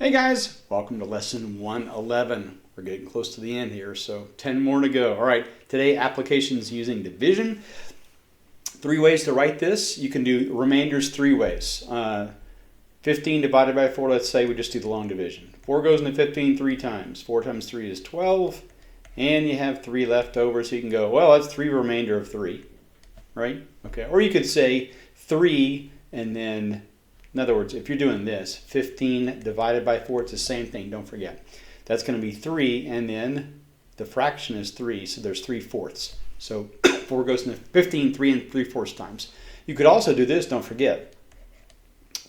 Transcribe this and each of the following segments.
Hey guys, welcome to lesson 111. We're getting close to the end here, so 10 more to go. All right, today applications using division. 3 ways to write this. You can do remainders 3 ways. 15 divided by 4, let's say we just do the long division. 4 goes into 15 3 times. 4 times 3 is 12, and you have 3 left over, so you can go, well, that's 3 remainder of 3, right? Okay, or you could say 3 and then, in other words, if you're doing this, 15 divided by 4, it's the same thing, don't forget. That's going to be 3, and then the fraction is 3, so there's 3/4. So 4 goes into 15 3 and 3/4 times. You could also do this, don't forget.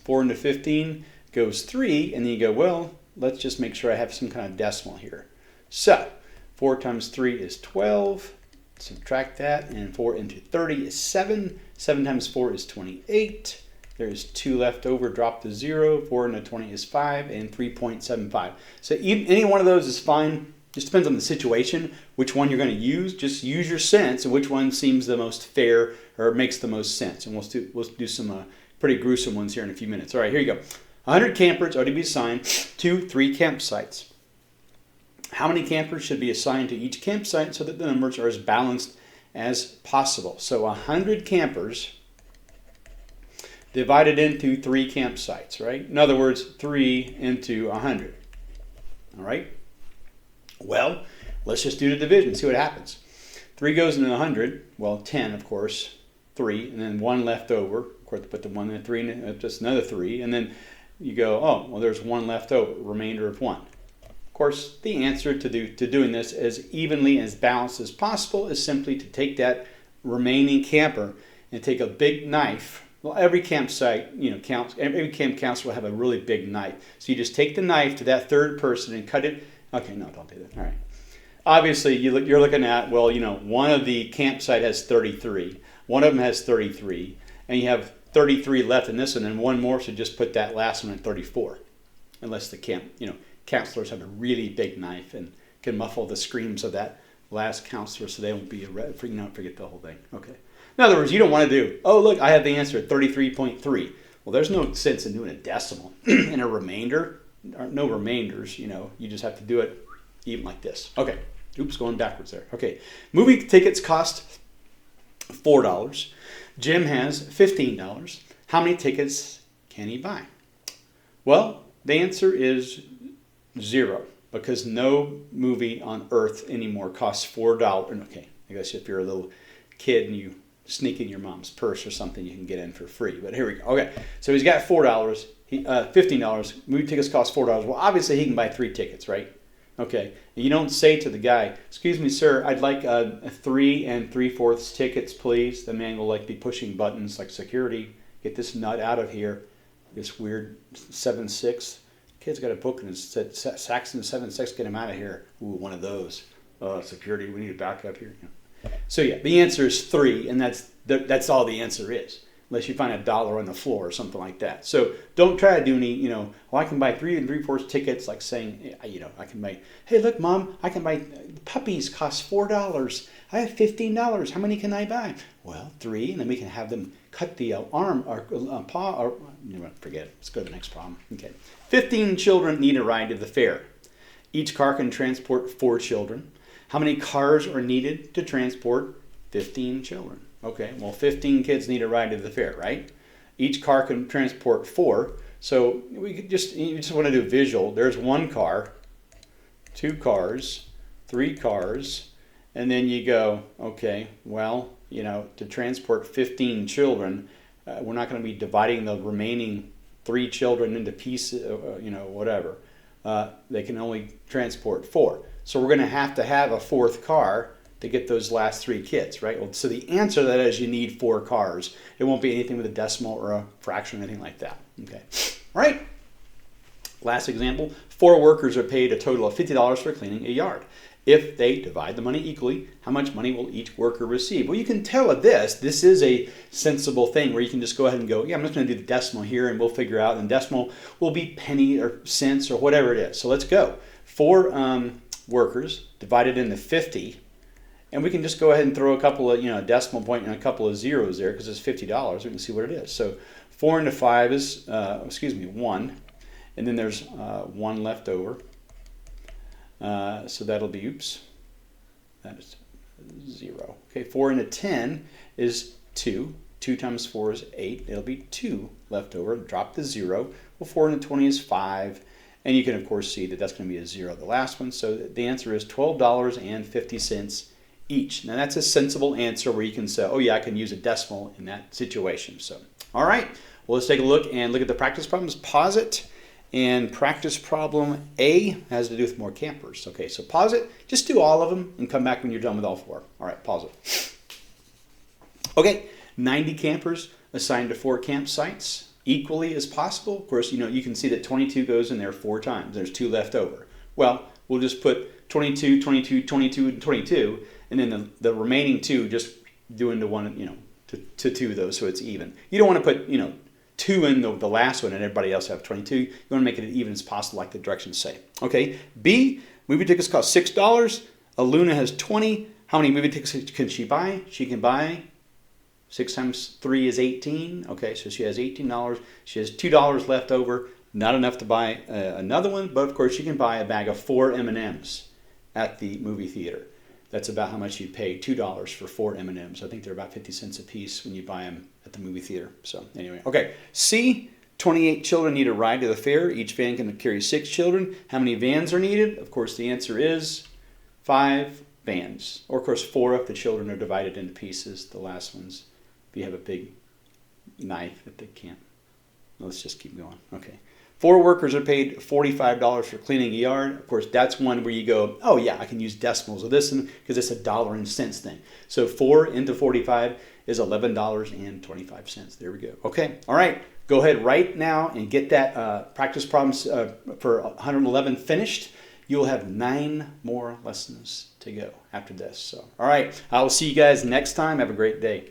4 into 15 goes 3, and then you go, well, let's just make sure I have some kind of decimal here. So 4 times 3 is 12. Subtract that, and 4 into 30 is 7. 7 times 4 is 28. There's 2 left over, drop to 0. 4 into 20 is 5, and 3.75. So any one of those is fine. Just depends on the situation, which one you're going to use. Just use your sense of which one seems the most fair or makes the most sense. And we'll do some pretty gruesome ones here in a few minutes. All right, here you go. 100 campers are to be assigned to 3 campsites. How many campers should be assigned to each campsite so that the numbers are as balanced as possible? So 100 campers divided into 3 campsites, right? In other words, 3 into 100. All right? Well, let's just do the division, see what happens. 3 goes into 100, well, 10, of course, 3, and then 1 left over. Of course, put the 1 and the 3 in, just another 3, and then you go, oh, well, there's 1 left over, remainder of 1. Of course, the answer to doing this as evenly as balanced as possible is simply to take that remaining camper and take a big knife. Well, every campsite, counts. Every camp counselor will have a really big knife. So you just take the knife to that third person and cut it. Okay, no, don't do that. All right. Obviously, you're looking at, well, one of the campsite has 33. One of them has 33. And you have 33 left in this one, and one more, so just put that last one at 34. Unless the counselors have a really big knife and can muffle the screams of that last counselor so they won't be forget the whole thing. Okay. In other words, you don't want to do, oh, look, I have the answer at 33.3. Well, there's no sense in doing a decimal. In a remainder, no remainders, you just have to do it even like this. Okay. Oops, going backwards there. Okay. Movie tickets cost $4. Jim has $15. How many tickets can he buy? Well, the answer is 0, because no movie on earth anymore costs $4. Okay, I guess if you're a little kid and you sneak in your mom's purse or something, you can get in for free. But here we go. Okay, so he's got $4. $15. Movie tickets cost $4. Well, obviously he can buy 3 tickets, right? Okay, and you don't say to the guy, "Excuse me, sir, I'd like a 3 3/4 tickets, please." The man will be pushing buttons like, "Security, get this nut out of here." This weird 7-6. Kid's got a book and it said Saxon 7-6, get him out of here. Ooh, one of those. Security, we need to back up here. So yeah, the answer is 3, and that's all the answer is, unless you find $1 on the floor or something like that. So don't try to do any, well, I can buy 3 3/4 tickets, like saying, I can buy, hey, look, Mom, I can buy, puppies cost $4. I have $15. How many can I buy? Well, 3, and then we can have them cut the arm or paw, or forget it. Let's go to the next problem. Okay. 15 children need a ride to the fair. Each car can transport 4 children. How many cars are needed to transport 15 children? Okay, well, 15 kids need a ride to the fair, right? Each car can transport 4. So you just want to do visual. There's 1 car, 2 cars, 3 cars, and then you go, okay, well, to transport 15 children, we're not going to be dividing the remaining 3 children into pieces, whatever. They can only transport 4. So we're going to have a 4th car to get those last 3 kids, right? Well, so the answer to that is you need 4 cars. It won't be anything with a decimal or a fraction or anything like that. Okay. All right. Last example. 4 workers are paid a total of $50 for cleaning a yard. If they divide the money equally, how much money will each worker receive? Well, you can tell with this is a sensible thing where you can just go ahead and go, yeah, I'm just going to do the decimal here and we'll figure out, and decimal will be penny or cents or whatever it is. So let's go. 4 workers divided into 50, and we can just go ahead and throw a couple of, decimal point and a couple of zeros there because it's $50. We can see what it is. So 4 into 5 is, 1. And then there's 1 left over. So that'll be, oops, that is 0. Okay, 4 into 10 is 2. 2 times 4 is 8. It'll be 2 left over. Drop the 0. Well, 4 into 20 is 5. And you can, of course, see that that's going to be a 0, the last one. So the answer is $12.50 each. Now, that's a sensible answer where you can say, oh, yeah, I can use a decimal in that situation. So, all right. Well, let's take a look and look at the practice problems. Pause it. And practice problem A has to do with more campers. Okay, so pause it. Just do all of them and come back when you're done with all 4. All right, pause it. Okay, 90 campers assigned to 4 campsites, equally as possible. Of course, you can see that 22 goes in there 4 times. There's 2 left over. Well, we'll just put 22, 22, 22, and 22, and then the remaining 2 just do into one, to 2 of those so it's even. You don't want to put, 2 in the last one and everybody else have 22. You want to make it as even as possible like the directions say. Okay, B, movie tickets cost $6. Aluna has 20. How many movie tickets can she buy? She can buy 6 times 3 is 18. Okay, so she has $18. She has $2 left over. Not enough to buy another one, but of course she can buy a bag of 4 M&Ms at the movie theater. That's about how much you'd pay, $2 for 4 M&Ms. I think they're about 50 cents a piece when you buy them at the movie theater. So anyway, okay. C, 28 children need a ride to the fair. Each van can carry 6 children. How many vans are needed? Of course, the answer is 5 vans. Or of course, 4 if the children are divided into pieces. The last ones, if you have a big knife that they can't. Let's just keep going. Okay. 4 workers are paid $45 for cleaning a yard. Of course, that's one where you go, oh yeah, I can use decimals of this because it's a dollar and cents thing. So 4 into 45 is $11.25. There we go. Okay, all right. Go ahead right now and get that practice problems for 111 finished. You'll have 9 more lessons to go after this. So, all right, I will see you guys next time. Have a great day.